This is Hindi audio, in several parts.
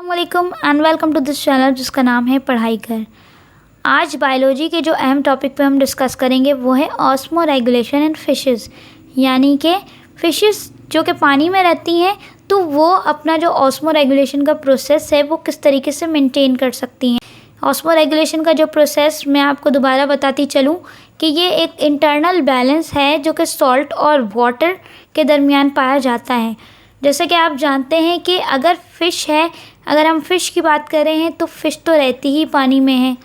वालेकुम and welcome to this channel जिसका नाम है पढ़ाई कर। आज बायोलॉजी के जो अहम टॉपिक पे हम डिस्कस करेंगे वो है ऑस्मो रेगुलेशन इन फिशेस, यानी कि फिशेस जो कि पानी में रहती हैं तो वो अपना जो ऑस्मो रेगुलेशन का प्रोसेस है वो किस तरीके से मेंटेन कर सकती हैं। ऑस्मो रेगुलेशन का जो प्रोसेस मैं आपको दोबारा बताती चलूँ कि ये एक इंटरनल बैलेंस है जो कि सॉल्ट और वाटर के दरमियान पाया जाता है। जैसे कि आप जानते हैं कि अगर फ़िश है, अगर हम फ़िश की बात कर रहे हैं तो फ़िश तो रहती ही पानी में है,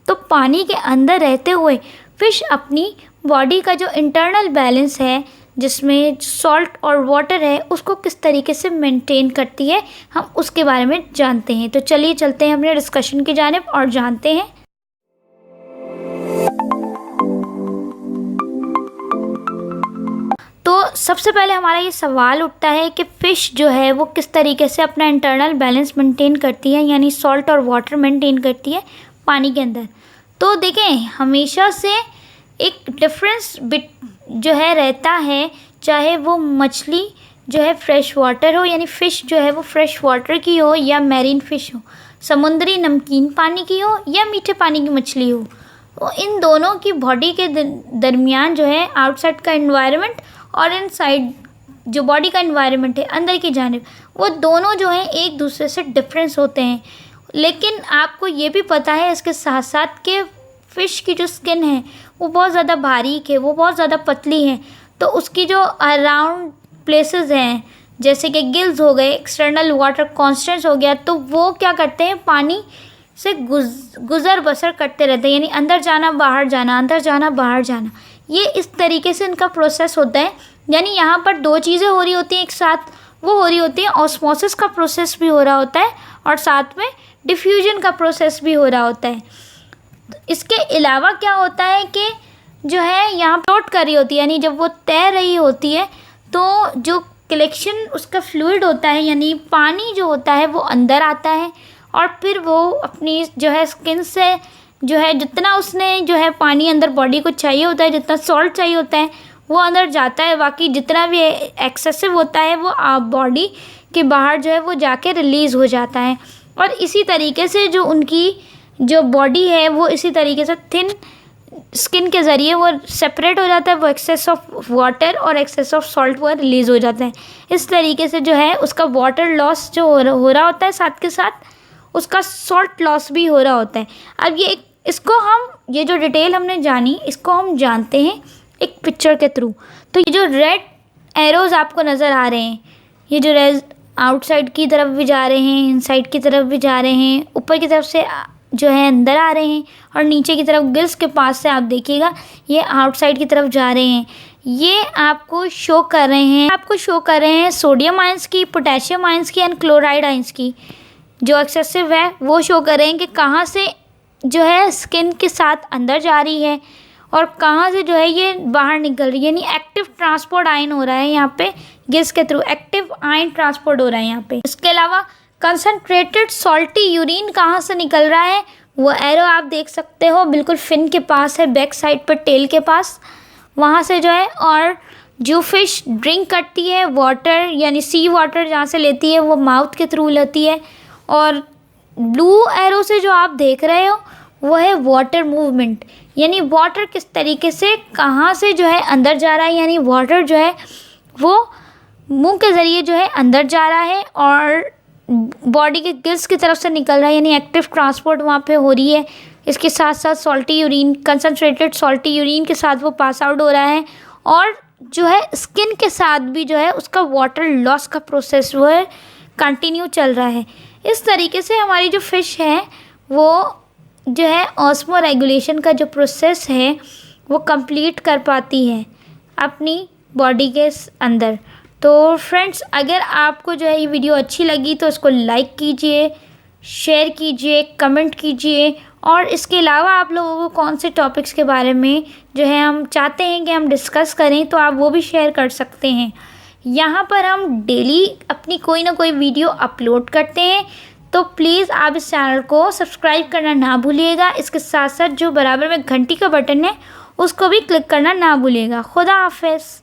तो पानी के अंदर रहते हुए फ़िश अपनी बॉडी का जो इंटरनल बैलेंस है जिसमें सॉल्ट और वाटर है उसको किस तरीके से मेंटेन करती है, हम उसके बारे में जानते हैं। तो चलिए चलते हैं अपने डिस्कशन की जानिब और जानते हैं। तो सबसे पहले हमारा ये सवाल उठता है कि फ़िश जो है वो किस तरीके से अपना इंटरनल बैलेंस मेंटेन करती है, यानी सॉल्ट और वाटर मेंटेन करती है पानी के अंदर। तो देखें, हमेशा से एक डिफरेंस जो है रहता है, चाहे वो मछली जो है फ्रेश वाटर हो, यानी फ़िश जो है वो फ्रेश वाटर की हो या मैरीन फ़िश हो, समुद्री नमकीन पानी की हो या मीठे पानी की मछली हो। तो इन दोनों की बॉडी के दरमियान जो है आउटसाइड का एनवायरनमेंट और इनसाइड जो बॉडी का एनवायरनमेंट है अंदर की जानिब, वो दोनों जो हैं एक दूसरे से डिफरेंस होते हैं। लेकिन आपको ये भी पता है इसके साथ साथ कि फ़िश की जो स्किन है वो बहुत ज़्यादा बारीक है, वो बहुत ज़्यादा पतली है। तो उसकी जो अराउंड प्लेसेस हैं जैसे कि गिल्स हो गए, एक्सटर्नल वाटर कॉन्स्टेंट्स हो गया, तो वो क्या करते हैं, पानी से गुज़र बसर करते रहते हैं, यानी अंदर जाना बाहर जाना, अंदर जाना बाहर जाना। ये इस तरीके से इनका प्रोसेस होता है। यानी यहाँ पर दो चीज़ें हो रही होती हैं एक साथ, वो हो रही होती है ऑस्मोसिस का प्रोसेस भी हो रहा होता है और साथ में डिफ्यूजन का प्रोसेस भी हो रहा होता है। इसके अलावा क्या होता है कि जो है यहाँ फ्लोट कर रही होती है, यानी जब वो तैर रही होती है तो जो कलेक्शन उसका फ्लूइड होता है, यानी पानी जो होता है वो अंदर आता है और फिर वो अपनी जो है स्किन से जो है जितना उसने जो है पानी अंदर बॉडी को चाहिए होता है, जितना सॉल्ट चाहिए होता है वो अंदर जाता है। बाकी जितना भी एक्सेसिव होता है वो बॉडी के बाहर जो है वो जाके रिलीज़ हो जाता है। और इसी तरीके से जो उनकी जो बॉडी है वो इसी तरीके से थिन स्किन के ज़रिए वो सेपरेट हो जाता है, वो एक्सेस ऑफ वाटर और एक्सेस ऑफ सॉल्ट वो रिलीज़ हो जाता है। इस तरीके से जो है उसका वाटर लॉस जो हो रहा होता है, साथ के साथ उसका सॉल्ट लॉस भी हो रहा होता है। अब इसको हम ये जो डिटेल हमने जानी इसको हम जानते हैं एक पिक्चर के थ्रू। तो ये जो रेड एरोज़ आपको नज़र आ रहे हैं, ये जो रेड आउटसाइड की तरफ भी जा रहे हैं, इनसाइड की तरफ भी जा रहे हैं, ऊपर की तरफ से जो है अंदर आ रहे हैं और नीचे की तरफ गिल्स के पास से आप देखिएगा ये आउटसाइड की तरफ जा रहे हैं। ये आपको शो कर रहे हैं सोडियम आयंस की, पोटेशियम आयंस की एंड क्लोराइड आयंस की जो एक्सेसिव है वो शो कर रहे हैं कि कहाँ से जो है स्किन के साथ अंदर जा रही है और कहाँ से जो है ये बाहर निकल रही है। यानी एक्टिव ट्रांसपोर्ट आयन हो रहा है यहाँ पे गिल्स के थ्रू, एक्टिव आयन ट्रांसपोर्ट हो रहा है यहाँ पे। इसके अलावा कंसनट्रेटेड सॉल्टी यूरिन कहाँ से निकल रहा है, वो एरो आप देख सकते हो बिल्कुल फिन के पास है, बैक साइड पर टेल के पास, वहाँ से जो है। और जो फ़िश ड्रिंक करती है वाटर, यानी सी वाटर जहाँ से लेती है वो माउथ के थ्रू लेती है। और ब्लू एरो से जो आप देख रहे हो वो है वाटर मूवमेंट, यानी वाटर किस तरीके से कहाँ से जो है अंदर जा रहा है, यानी वाटर जो है वो मुंह के ज़रिए जो है अंदर जा रहा है और बॉडी के गिल्स की तरफ से निकल रहा है, यानी एक्टिव ट्रांसपोर्ट वहाँ पे हो रही है। इसके साथ साथ salty urine, concentrated salty urine के साथ वो पास आउट हो रहा है और जो है स्किन के साथ भी जो है उसका वाटर लॉस का प्रोसेस वो है कंटिन्यू चल रहा है। इस तरीके से हमारी जो फ़िश है वो जो है ऑस्मो रेगुलेशन का जो प्रोसेस है वो कंप्लीट कर पाती है अपनी बॉडी के अंदर। तो फ्रेंड्स, अगर आपको जो है ये वीडियो अच्छी लगी तो इसको लाइक कीजिए, शेयर कीजिए, कमेंट कीजिए। और इसके अलावा आप लोगों को कौन से टॉपिक्स के बारे में जो है हम चाहते हैं कि हम डिस्कस करें तो आप वो भी शेयर कर सकते हैं। यहाँ पर हम डेली अपनी कोई ना कोई वीडियो अपलोड करते हैं, तो प्लीज़ आप इस चैनल को सब्सक्राइब करना ना भूलिएगा। इसके साथ साथ जो बराबर में घंटी का बटन है उसको भी क्लिक करना ना भूलिएगा। खुदा हाफिज़।